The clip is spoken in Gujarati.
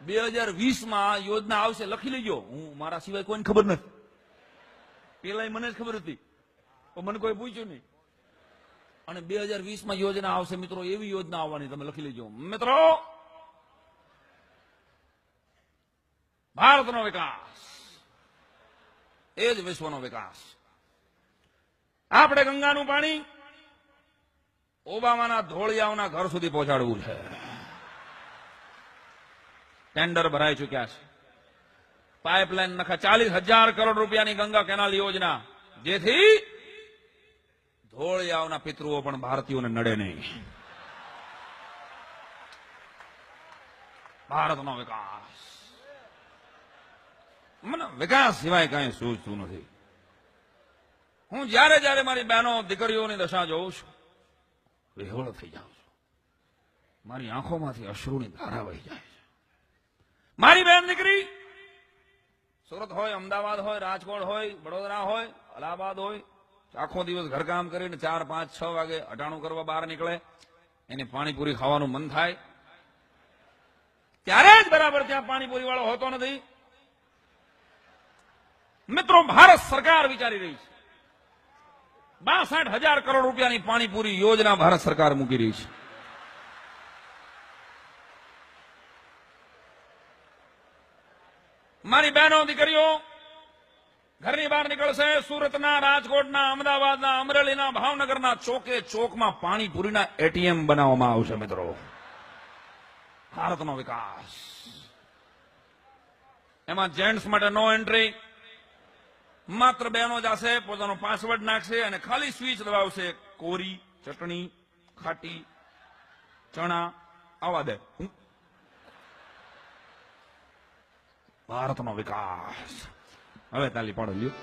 2020 યોજના આવશે, લખી લેજો. હું મારા સિવાય કોઈને ખબર નથી. પેલા મને જ ખબર હતી, પણ મને કોઈ પૂછ્યું નહીં. અને 2020 યોજના આવશે મિત્રો, એવી યોજના આવવાની, તમે લખી લેજો મિત્રો. ભારતનો વિકાસ એ જ વિશ્વનો વિકાસ. આપણે ગંગાનું પાણી ઓબામાના ધોળિયાઓના ઘર સુધી પહોંચાડવું છે. ટેન્ડર ભરાઈ ચુક્યા છે. પાઇપલાઇન નખા 40,000 કરોડ રૂપિયાની ગંગા કેનાલ યોજના, જેથી ધોળિયાઓના પિતૃઓ પણ ભારતીયોને નડે નહીં. ભારતનો વિકાસ, મને વિકાસ સિવાય કઈ સૂઝતું નથી. હું જ્યારે જ્યારે મારી બહેનો દીકરીઓની દશા જોઉં છું, વિહવળ થઈ જાઉં છું. મારી આંખોમાંથી અશ્રુની ધારા વહી જાય છે. મારી બહેન દીકરી સુરત હોય, અમદાવાદ હોય, રાજકોટ હોય, વડોદરા હોય, અલ્હાબાદ હોય, આખો દિવસ ઘરકામ કરીને 4, 5, 6 વાગે અટાણું કરવા બહાર નીકળે, એને પાણીપુરી ખાવાનું મન થાય, ત્યારે જ બરાબર ત્યાં પાણીપુરી વાળો હોતો નથી. મિત્રો, ભારત સરકાર વિચારી રહી છે, 62,000 કરોડ રૂપિયાની પાણીપુરી યોજના ભારત સરકાર મૂકી રહી છે. મારી બહેનો દીકરીઓ ઘરની બહાર નીકળશે, સુરતના, રાજકોટના, અમદાવાદના, અમરેલીના, ભાવનગરના ચોકે ચોકમાં પાણીપુરીના એટીએમ બનાવવામાં આવશે. મિત્રો, ભારતનો વિકાસ. એમાં જેન્ટ્સ માટે નો એન્ટ્રી, માત્ર બહેનો જશે, પોતાનો પાસવર્ડ નાખશે અને ખાલી સ્વિચ દબાવશે. કોરી, ચટણી, ખાટી, ચણા આવા દે. ભારતનો વિકાસ. હવે તાલી પાડો લ્યો.